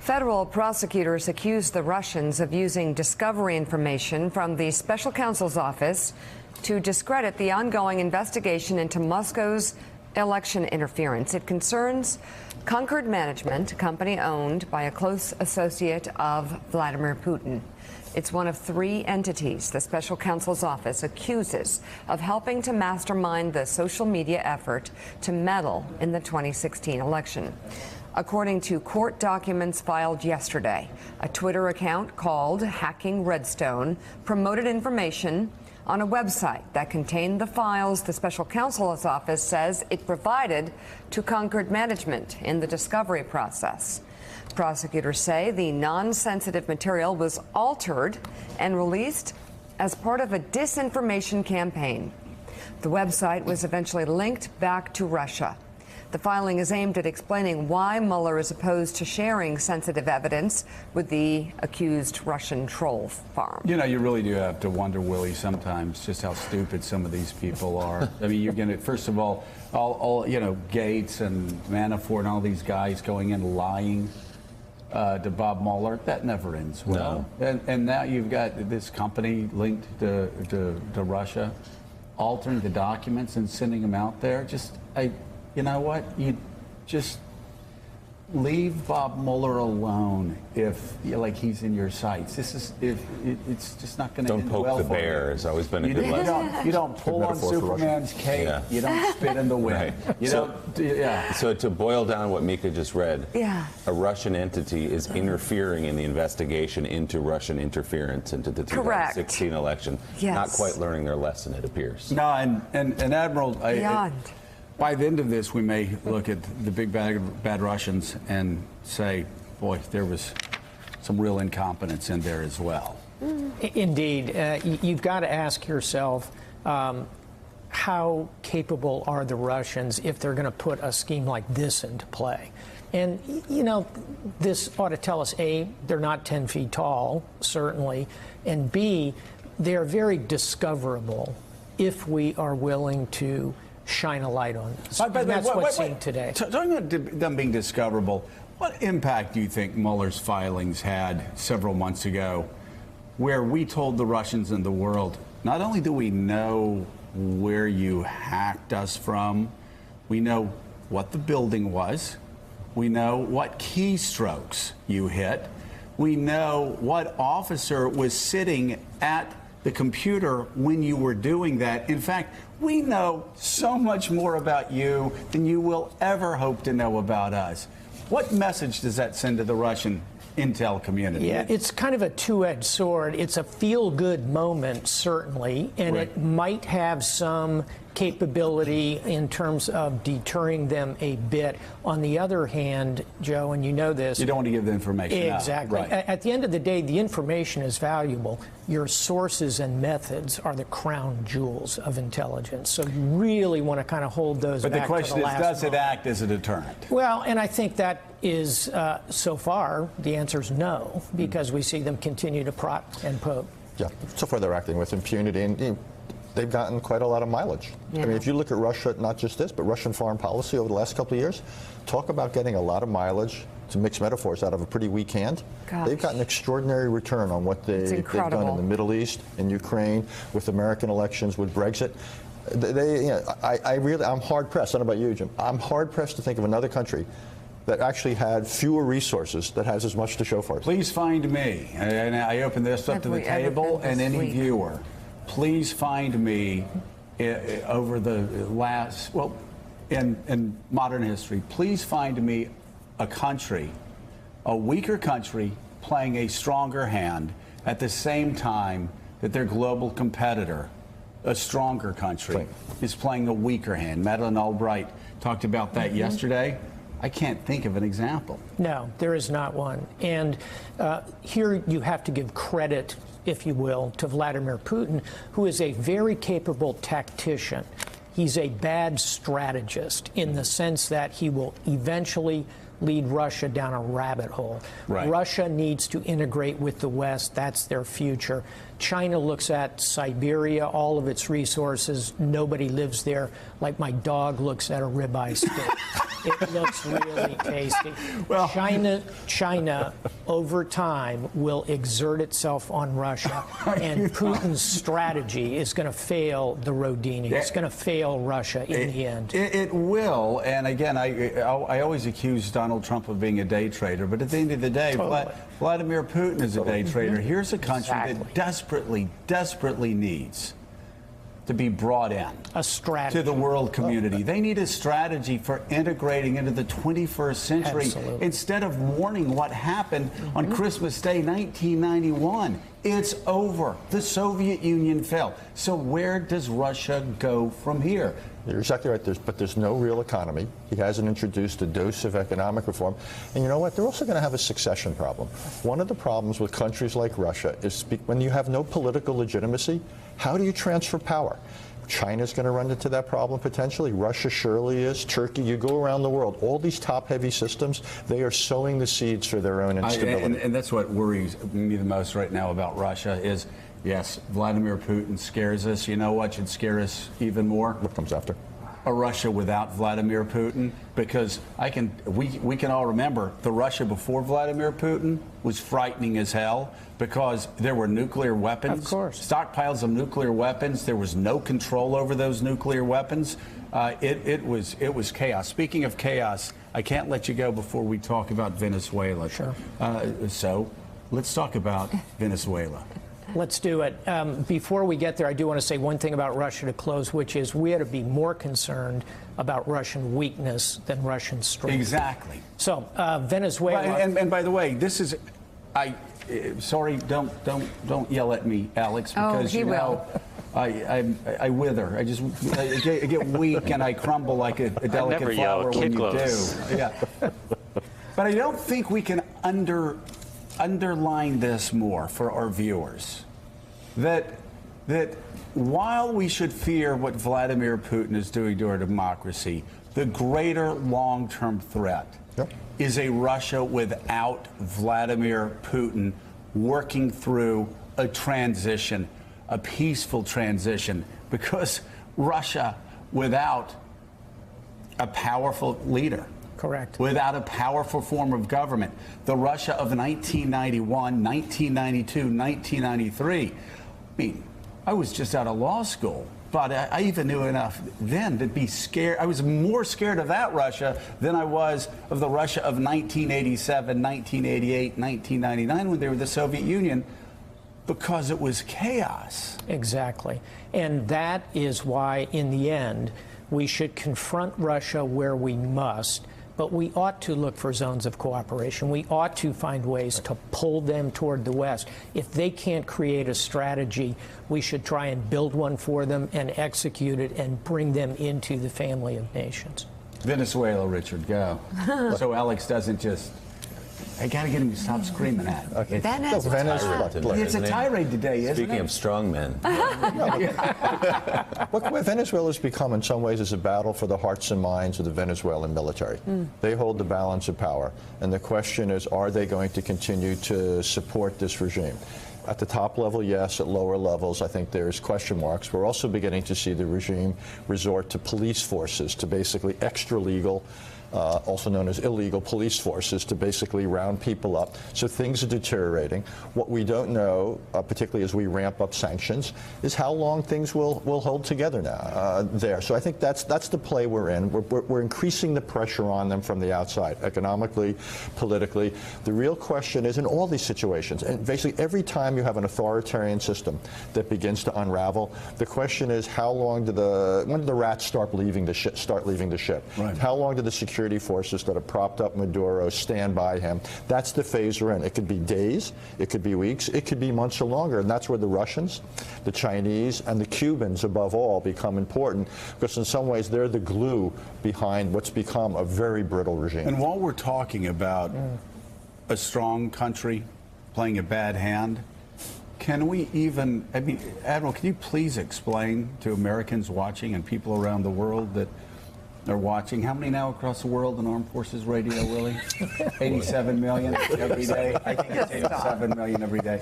Federal prosecutors accused the Russians of using discovery information from the special counsel's office to discredit the ongoing investigation into Moscow's election interference. It concerns Concord Management, a company owned by a close associate of Vladimir Putin. It's one of three entities the special counsel's office accuses of helping to mastermind the social media effort to meddle in the 2016 election. According to court documents filed yesterday, a Twitter account called Hacking Redstone promoted information on a website that contained the files the special counsel's office says it provided to Concord Management in the discovery process. Prosecutors say the non-sensitive material was altered and released as part of a disinformation campaign. The website was eventually linked back to Russia. The filing is aimed at explaining why Mueller is opposed to sharing sensitive evidence with the accused Russian troll farm. You know, you really do have to wonder, Willie, sometimes just how stupid some of these people are. I mean, you're going to, first of all, Gates and Manafort and all these guys going in lying to Bob Mueller, that never ends well. No. And now you've got this company linked to Russia, altering the documents and sending them out there. You know what? You just leave Bob Mueller alone if he's in your sights. It's just not going to end well for you. Don't poke the bear has always been a good lesson. You don't pull on Superman's cape. Yeah. You don't spit in the wind. Right. So to boil down what Mika just read, a Russian entity is interfering in the investigation into Russian interference into the 2016 election. Yes. Not quite learning their lesson, it appears. No, and Admiral, by the end of this, we may look at the big bad Russians and say, boy, there was some real incompetence in there as well. Indeed. You've got to ask yourself, how capable are the Russians if they're going to put a scheme like this into play? And, you know, this ought to tell us, A, they're not 10 feet tall, certainly, and B, they're very discoverable if we are willing to shine a light on this. That's what's seen today. Talking about them being discoverable, what impact do you think Mueller's filings had several months ago, where we told the Russians and the world, not only do we know where you hacked us from, we know what the building was, we know what keystrokes you hit, we know what officer was sitting at the computer when you were doing that. In fact, we know so much more about you than you will ever hope to know about us. What message does that send to the Russian intel community? Yeah, it's kind of a two-edged sword. It's a feel-good moment, certainly, and it might have some capability in terms of deterring them a bit. On the other hand, Joe, and you know this, you don't want to give the information exactly. out. Right. At the end of the day, the information is valuable. Your sources and methods are the crown jewels of intelligence. So you really want to kind of hold those back. But the question is, does it moment. act as a deterrent? Well, and I think that is, so far, the answer is no, because we see them continue to prod and poke. Yeah, so far they're acting with impunity, and they've gotten quite a lot of mileage. Yeah. I mean, if you look at Russia, not just this, but Russian foreign policy over the last couple of years, talk about getting a lot of mileage, to mix metaphors, out of a pretty weak hand. Gosh. They've got an extraordinary return on what they've done in the Middle East, in Ukraine, with American elections, with Brexit. I'm hard pressed. I don't know about you, Jim. I'm hard pressed to think of another country that actually had fewer resources that has as much to show for it. Please find me, and I open this up to the table and any viewer. Please find me over the last, in modern history, please find me a country, a weaker country, playing a stronger hand at the same time that their global competitor, a stronger country, is playing a weaker hand. Madeleine Albright talked about that yesterday. I can't think of an example. No, there is not one. And here you have to give credit, if you will, to Vladimir Putin, who is a very capable tactician. He's a bad strategist in the sense that he will eventually lead Russia down a rabbit hole. Right. Russia needs to integrate with the West. That's their future. China looks at Siberia, all of its resources. Nobody lives there, like my dog looks at a ribeye steak. It looks really tasty. Well, China, over time, will exert itself on Russia, and Putin's strategy is going to fail the Rodini. It's going to fail Russia in the end. It will, and again, I always accuse Donald Trump of being a day trader, but at the end of the day, Vladimir Putin is a day trader. Here's a country that desperately needs to be brought in to the world community. They need a strategy for integrating into the 21st century. Absolutely. Instead of mourning what happened on Christmas Day 1991. It's over. The Soviet Union fell. So where does Russia go from here? You're exactly right, but there's no real economy. He hasn't introduced a dose of economic reform. And you know what? They're also going to have a succession problem. One of the problems with countries like Russia is when you have no political legitimacy, how do you transfer power? China's going to run into that problem potentially. Russia surely is. Turkey, you go around the world, all these top-heavy systems, they are sowing the seeds for their own instability. And that's what worries me the most right now about Russia is, yes, Vladimir Putin scares us. You know what should scare us even more? What comes after? A Russia without Vladimir Putin, because we can all remember the Russia before Vladimir Putin was frightening as hell because there were nuclear weapons, of course, stockpiles of nuclear weapons. There was no control over those nuclear weapons. It was chaos. Speaking of chaos, I can't let you go before we talk about Venezuela. Sure. So let's talk about Venezuela. Let's do it. Before we get there, I do want to say one thing about Russia to close, which is we ought to be more concerned about Russian weakness than Russian strength. Exactly. So Venezuela. And by the way, this is, sorry, don't yell at me, Alex, because he will. I wither. I get weak and I crumble like a delicate flower when you do. Yeah. But I don't think we can underline this more for our viewers, that while we should fear what Vladimir Putin is doing to our democracy, the greater long-term threat is a Russia without Vladimir Putin working through a transition, a peaceful transition, because Russia without a powerful leader, correct, without a powerful form of government, the Russia of 1991, 1992, 1993. I mean, I was just out of law school, but I even knew enough then to be scared. I was more scared of that Russia than I was of the Russia of 1987, 1988, 1999, when they were the Soviet Union, because it was chaos. Exactly. And that is why, in the end, we should confront Russia where we must. But we ought to look for zones of cooperation. We ought to find ways to pull them toward the West. If they can't create a strategy, we should try and build one for them and execute it and bring them into the family of nations. Venezuela, Richard, go. So Alex doesn't just... I got to get him to stop screaming at him. Okay. Venezuela. It's a tirade today, isn't it? Speaking of strong men. What Venezuela's become in some ways is a battle for the hearts and minds of the Venezuelan military. They hold the balance of power. And the question is, are they going to continue to support this regime? At the top level, yes. At lower levels, I think there's question marks. We're also beginning to see the regime resort to police forces, to basically extra-legal, also known as illegal police forces, to basically round people up. So things are deteriorating. What we don't know, particularly as we ramp up sanctions, is how long things will hold together now there. So I think that's the play we're in. We're increasing the pressure on them from the outside, economically, politically. The real question is, in all these situations, and basically every time you have an authoritarian system that begins to unravel, the question is, how long when do the rats start leaving the ship? Right. How long do the security forces that have propped up Maduro stand by him? That's the phase we're in. It could be days, it could be weeks, it could be months or longer, and that's where the Russians, the Chinese, and the Cubans, above all, become important, because in some ways they're the glue behind what's become a very brittle regime. And while we're talking about a strong country playing a bad hand, can we even, I mean, Admiral, can you please explain to Americans watching and people around the world that are watching. How many now across the world on Armed Forces Radio, Willie? 87 million every day. I think it's 87 million every day.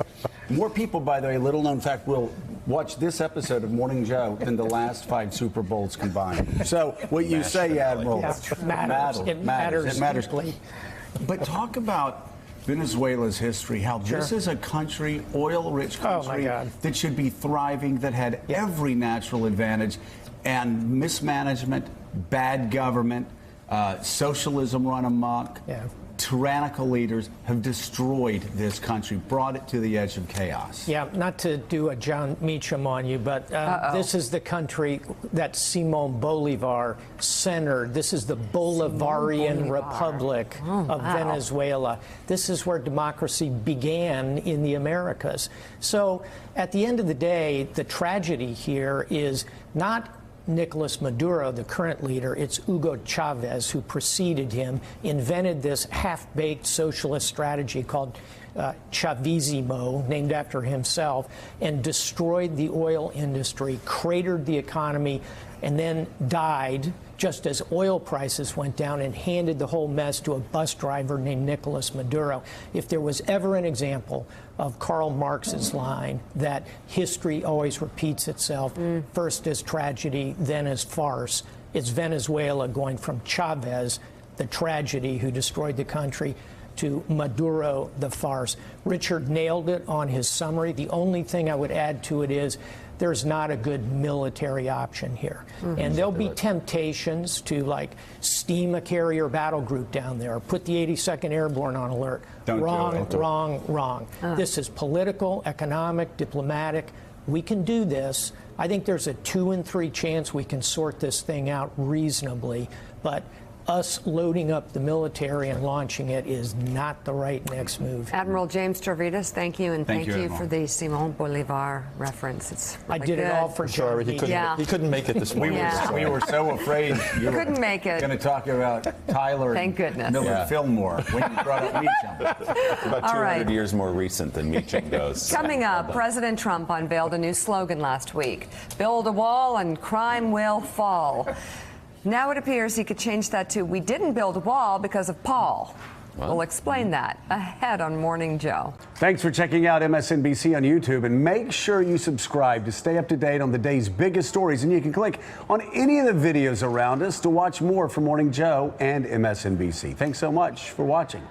More people, by the way, little known fact, will watch this episode of Morning Joe than the last 5 Super Bowls combined. So what you say, Admiral, It matters. But talk about Venezuela's history, how this is a country, oil-rich country, that should be thriving, that had every natural advantage, and mismanagement, bad government, socialism run amok, tyrannical leaders have destroyed this country, brought it to the edge of chaos. Yeah, not to do a John Meacham on you, but this is the country that Simón Bolívar centered. This is the Bolivarian Republic of Venezuela. This is where democracy began in the Americas. So at the end of the day, the tragedy here is not Nicolas Maduro, the current leader, it's Hugo Chavez, who preceded him, invented this half-baked socialist strategy called Chavismo, named after himself, and destroyed the oil industry, cratered the economy, and then died just as oil prices went down, and handed the whole mess to a bus driver named Nicolas Maduro. If there was ever an example of Karl Marx's line that history always repeats itself, first as tragedy, then as farce, it's Venezuela going from Chavez, the tragedy who destroyed the country, to Maduro, the farce. Richard nailed it on his summary. The only thing I would add to it is there's not a good military option here. And there'll be temptations to, like, steam a carrier battle group down there, or put the 82nd Airborne on alert. Wrong. This is political, economic, diplomatic. We can do this. I think there's a 2 in 3 chance we can sort this thing out reasonably, but us loading up the military and launching it is not the right next move. Admiral James Stavridis, thank you, and thank you Admiral. for the Simón Bolívar reference. It's really I did it all for Sorry, he couldn't make it this morning. We were so afraid you were couldn't make it. going to talk about Tyler Thank and goodness. Millard Fillmore when you brought up Meacham. About 200 years more recent than Meacham goes. Coming up, President Trump unveiled a new slogan last week: build a wall and crime will fall. Now it appears he could change that to "we didn't build a wall because of Paul." We'll explain that ahead on Morning Joe. Thanks for checking out MSNBC on YouTube, and make sure you subscribe to stay up to date on the day's biggest stories. And you can click on any of the videos around us to watch more from Morning Joe and MSNBC. Thanks so much for watching.